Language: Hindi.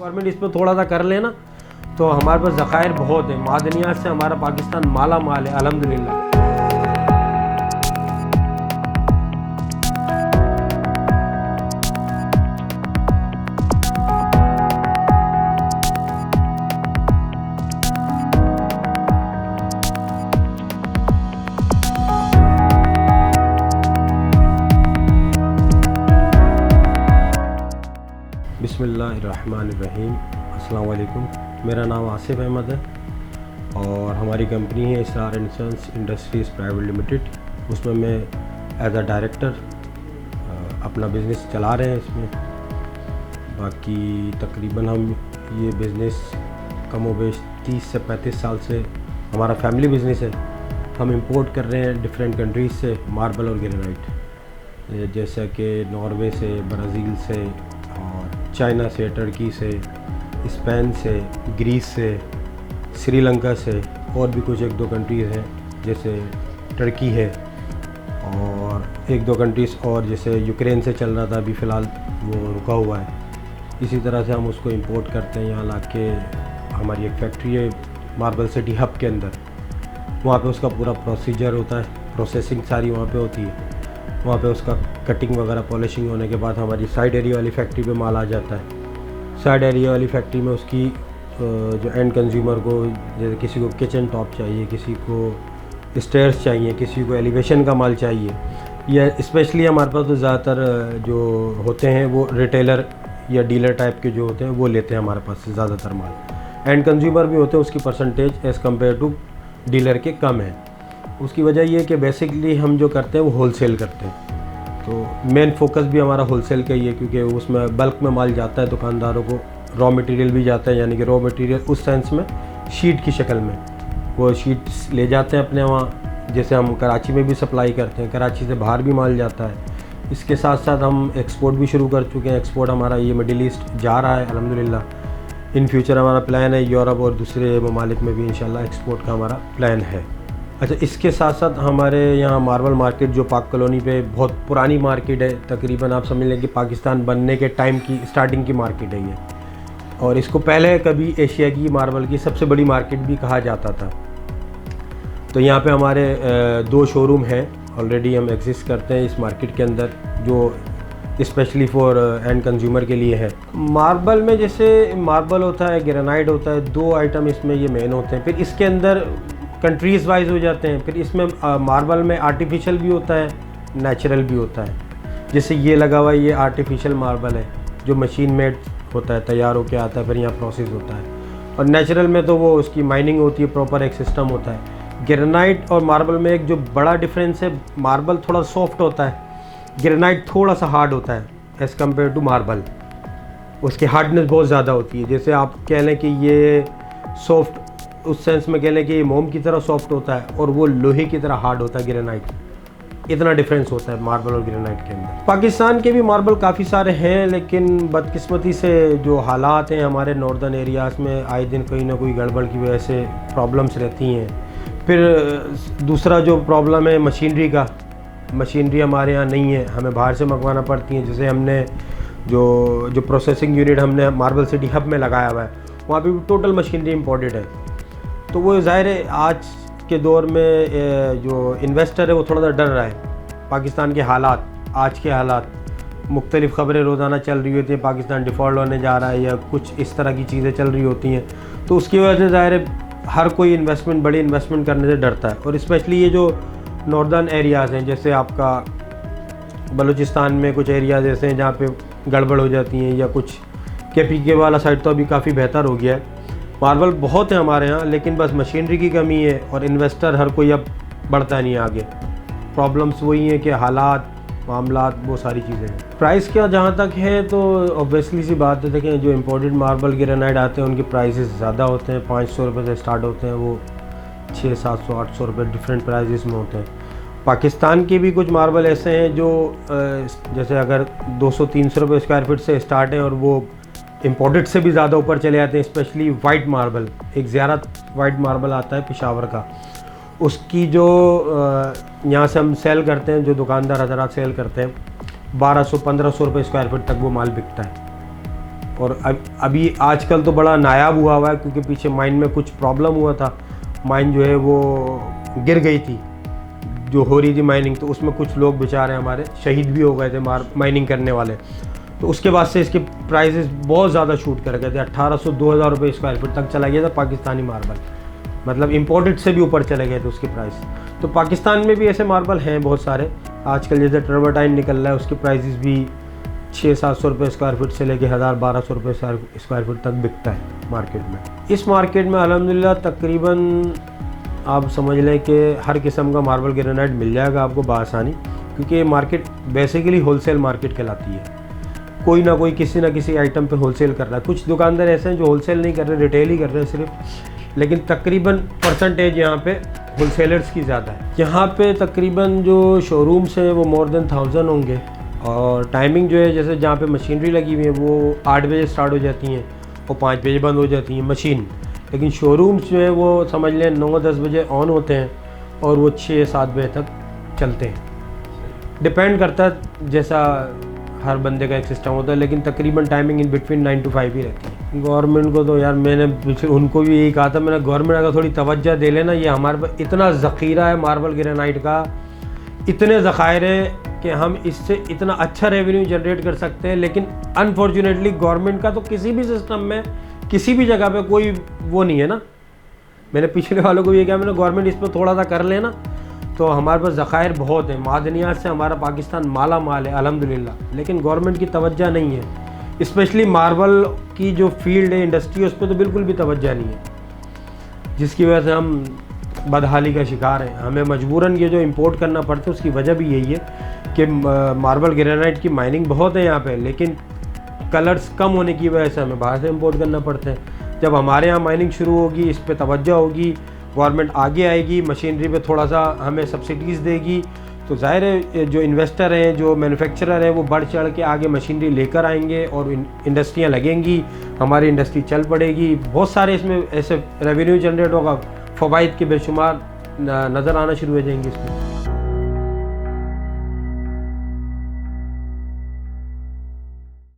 गवर्नमेंट इस पर थोड़ा सा कर लेना तो हमारे पास ज़खायर बहुत है। मादनियात से हमारा पाकिस्तान माला माल है अल्हम्दुलिल्लाह। बिस्मिल्लाहिर्रहमानिर्रहीम। अस्सलाम वालेकुम। मेरा नाम आसिफ अहमद है और हमारी कंपनी है Israr and sons industries private limited. उसमें मैं एज अ डायरेक्टर अपना बिज़नेस चला रहे हैं इसमें। बाकी तकरीबन हम ये बिज़नेस कमोबेश 30 से 35 साल से हमारा फैमिली बिज़नेस है। हम इंपोर्ट कर रहे हैं डिफरेंट कंट्रीज़ से मार्बल और ग्रेनाइट, जैसा कि नॉर्वे से, ब्राज़ील से और चाइना से, टर्की से, स्पेन से, ग्रीस से, श्रीलंका से और भी कुछ 1-2 कंट्रीज़ हैं जैसे टर्की है और 1-2 कंट्रीज़ और जैसे यूक्रेन से चल रहा था, अभी फ़िलहाल वो रुका हुआ है। इसी तरह से हम उसको इंपोर्ट करते हैं। यहाँ लाके हमारी एक फैक्ट्री है मार्बल सिटी हब के अंदर, वहाँ पे उसका पूरा प्रोसीजर होता है, प्रोसेसिंग सारी वहाँ पे होती है। वहाँ पे उसका कटिंग वगैरह पॉलिशिंग होने के बाद हमारी साइड एरिया वाली फैक्ट्री पे माल आ जाता है। साइड एरिया वाली फैक्ट्री में उसकी जो एंड कंज्यूमर को, जैसे किसी को किचन टॉप चाहिए, किसी को स्टेयर्स चाहिए, किसी को एलिवेशन का माल चाहिए, या स्पेशली हमारे पास तो ज़्यादातर जो होते हैं वो रिटेलर या डीलर टाइप के जो होते हैं वो लेते हैं हमारे पास से ज़्यादातर माल। एंड कंज्यूमर भी होते हैं, उसकी percentage as compared to dealer के कम है। उसकी वजह ये है कि बेसिकली हम जो करते हैं वो होलसेल करते हैं, तो मेन फोकस भी हमारा होलसेल का ही है, क्योंकि उसमें बल्क में माल जाता है दुकानदारों को। रॉ मटेरियल भी जाता है, यानी कि रॉ मटेरियल उस सेंस में शीट की शक्ल में वो शीट्स ले जाते हैं अपने वहाँ, जैसे हम कराची में भी सप्लाई करते हैं, कराची से बाहर भी माल जाता है। इसके साथ साथ हम एक्सपोर्ट भी शुरू कर चुके हैं। एक्सपोर्ट हमारा ये मिडिल ईस्ट जा रहा है अल्हम्दुलिल्लाह। इन फ्यूचर हमारा प्लान है यूरोप और दूसरे ममालिक में भी इंशाल्लाह एक्सपोर्ट का हमारा प्लान है। अच्छा, इसके साथ साथ हमारे यहाँ मार्बल मार्केट जो पाक कॉलोनी पे बहुत पुरानी मार्केट है, तकरीबन आप समझ लें कि पाकिस्तान बनने के टाइम की स्टार्टिंग की मार्केट है ये, और इसको पहले कभी एशिया की मार्बल की सबसे बड़ी मार्केट भी कहा जाता था। तो यहाँ पे हमारे 2 शोरूम हैं ऑलरेडी, हम एग्जिस्ट करते हैं इस मार्केट के अंदर, जो स्पेशली फॉर एंड कंज्यूमर के लिए है। मार्बल में जैसे मार्बल होता है, ग्रेनाइट होता है, 2 आइटम इसमें ये मेन होते हैं। फिर इसके अंदर कंट्रीज़ वाइज हो जाते हैं। फिर इसमें मार्बल में आर्टिफिशियल भी होता है, नेचुरल भी होता है। जैसे ये लगा हुआ ये आर्टिफिशियल मार्बल है जो मशीन मेड होता है, तैयार होकर आता है, फिर यहाँ प्रोसेस होता है। और नेचुरल में तो वो उसकी माइनिंग होती है, प्रॉपर एक सिस्टम होता है। ग्रेनाइट और मार्बल में एक जो बड़ा डिफरेंस है, मार्बल थोड़ा सॉफ्ट होता है, ग्रेनाइट थोड़ा सा हार्ड होता है एज़ कम्पेयर टू मार्बल। उसकी हार्डनेस बहुत ज़्यादा होती है। जैसे आप कह लें कि ये सॉफ्ट उस सेंस में कह लें कि ये मोम की तरह सॉफ्ट होता है और वो लोहे की तरह हार्ड होता है ग्रेनाइट। इतना डिफरेंस होता है मार्बल और ग्रेनाइट के अंदर। पाकिस्तान के भी मार्बल काफ़ी सारे हैं, लेकिन बदकिस्मती से जो हालात हैं हमारे नॉर्दर्न एरियाज़ में, आए दिन कोई ना कोई गड़बड़ की वजह से प्रॉब्लम्स रहती हैं। फिर दूसरा जो प्रॉब्लम है मशीनरी का, मशीनरी हमारे यहाँ नहीं है, हमें बाहर से मंगवाना पड़ती है। जैसे हमने जो प्रोसेसिंग यूनिट हमने मार्बल सिटी हब में लगाया हुआ है, वहाँ पे भी टोटल मशीनरी इम्पोर्टेड है। तो वो ज़ाहिर है आज के दौर में जो इन्वेस्टर है वो थोड़ा सा डर रहा है। पाकिस्तान के हालात, आज के हालात, मुख्तलिफ़ ख़बरें रोज़ाना चल रही होती हैं, पाकिस्तान डिफ़ॉल्ट होने जा रहा है या कुछ इस तरह की चीज़ें चल रही होती हैं। तो उसकी वजह से ज़ाहिर है हर कोई बड़ी इन्वेस्टमेंट करने से डरता है। और स्पेशली ये जो नॉर्दर्न एरियाज़ हैं, जैसे आपका बलूचिस्तान में कुछ एरियाज़ ऐसे हैं जहाँ पे गड़बड़ हो जाती हैं, या कुछ KPK वाला साइड तो अभी काफ़ी बेहतर हो गया है। मार्बल बहुत है हमारे यहाँ, लेकिन बस मशीनरी की कमी है और इन्वेस्टर हर कोई अब बढ़ता नहीं आगे। प्रॉब्लम्स वही हैं कि हालात, मामलात, वो सारी चीज़ें हैं। प्राइस क्या जहाँ तक है तो ऑब्वियसली सी बात है, देखें जो इम्पोर्टेड मार्बल ग्रेनाइट आते हैं उनके प्राइसेस ज़्यादा होते हैं। 500 रुपये से स्टार्ट होते हैं, वो 600, 700, 800 रुपये डिफरेंट प्राइजेस में होते हैं। पाकिस्तान के भी कुछ मार्बल ऐसे हैं जो जैसे अगर 200-300 रुपये स्क्वायर फीट से स्टार्ट हैं और वो इम्पोर्टेड से भी ज़्यादा ऊपर चले जाते हैं। स्पेशली वाइट मार्बल, एक ज़ियारत वाइट मार्बल आता है पेशावर का, उसकी जो यहाँ से हम सेल करते हैं, जो दुकानदार हज़रात सेल करते हैं, 1200-1500 रुपये स्क्वायर फीट तक वो माल बिकता है। और अभी आजकल तो बड़ा नायाब हुआ है, क्योंकि पीछे माइन में कुछ प्रॉब्लम हुआ था, माइन जो है वो गिर गई थी जो हो रही थी माइनिंग, तो उसमें कुछ लोग बेचारे हमारे शहीद भी हो गए थे माइनिंग करने वाले। तो उसके बाद से इसके प्राइसेस बहुत ज़्यादा शूट कर गए थे, 1800-2000 रुपये स्क्वायर फीट तक चला गया था पाकिस्तानी मार्बल, मतलब इम्पोर्टेड से भी ऊपर चले गए थे उसके प्राइस। तो पाकिस्तान में भी ऐसे मार्बल हैं बहुत सारे आजकल, जैसे ट्रेवर्टाइन निकल रहा है, उसके प्राइसेस भी 600-700 रुपये स्क्वायर फीट से लेके 1000-1200 रुपये स्क्वायर फीट तक बिकता है मार्केट में। इस मार्केट में अल्हम्दुलिल्लाह तकरीबन आप समझ लें कि हर किस्म का मार्बल ग्रेनाइट मिल जाएगा आपको बआसानी, क्योंकि ये मार्केट बेसिकली होलसेल मार्केट कहलाती है। कोई ना कोई किसी ना किसी आइटम पे होलसेल कर रहा है। कुछ दुकानदार ऐसे हैं जो होलसेल नहीं कर रहे, रिटेल ही कर रहे हैं सिर्फ, लेकिन तकरीबन परसेंटेज यहाँ पे होलसेलर्स की ज़्यादा है। यहाँ पे तकरीबन जो शोरूम्स हैं वो मोर देन 1000 होंगे, और टाइमिंग जो है जैसे जहाँ पे मशीनरी लगी हुई है वो 8 बजे स्टार्ट हो जाती हैं और 5 बजे बंद हो जाती हैं मशीन, लेकिन शोरूम्स जो है वो समझ लें 9-10 बजे ऑन होते हैं और वो 6-7 बजे तक चलते हैं। डिपेंड करता है, जैसा हर बंदे का एक सिस्टम होता है, लेकिन तकरीबन टाइमिंग इन बिटवीन 9 to 5 ही रहती है। गवर्नमेंट को तो यार मैंने उनको भी यही कहा था, मैंने गवर्नमेंट अगर थोड़ी तवज्जो दे लेना, ये हमारे पास इतना ज़ख़ीरा है मार्बल ग्रेनाइट का, इतने ज़ख़ायर हैं कि हम इससे इतना अच्छा रेवेन्यू जनरेट कर सकते हैं, लेकिन अनफॉर्चुनेटली गवर्नमेंट का तो किसी भी सिस्टम में किसी भी जगह पे कोई वो नहीं है ना। मैंने पिछले वालों को भी ये कहा, मैंने गवर्नमेंट इस पर थोड़ा सा कर लेना तो हमारे पास ज़ख़ायर बहुत है, मादनियात से हमारा पाकिस्तान माला माल है अल्हम्दुलिल्लाह, लेकिन गवर्नमेंट की तवज्जो नहीं है। स्पेशली मार्बल की जो फील्ड है, इंडस्ट्री, उस पर तो बिल्कुल भी तवज्जो नहीं है, जिसकी वजह से हम बदहाली का शिकार हैं। हमें मजबूरन ये जो इंपोर्ट करना पड़ता है उसकी वजह भी यही है कि मार्बल ग्रेनाइट की माइनिंग बहुत है यहाँ पे, लेकिन कलर्स कम होने की वजह से हमें बाहर से इंपोर्ट करना पड़ता है। जब हमारे यहाँ माइनिंग शुरू होगी, इस पे तवज्जो होगी, गवर्नमेंट आगे आएगी, मशीनरी पे थोड़ा सा हमें सब्सिडीज़ देगी, तो ज़ाहिर है जो इन्वेस्टर हैं, जो मैन्युफैक्चरर हैं, वो बढ़ चढ़ के आगे मशीनरी लेकर आएंगे और इंडस्ट्रियाँ लगेंगी, हमारी इंडस्ट्री चल पड़ेगी। बहुत सारे इसमें ऐसे रेवेन्यू जनरेट होगा, फ़वाइद के बेशुमार नज़र आना शुरू हो जाएंगे इसमें।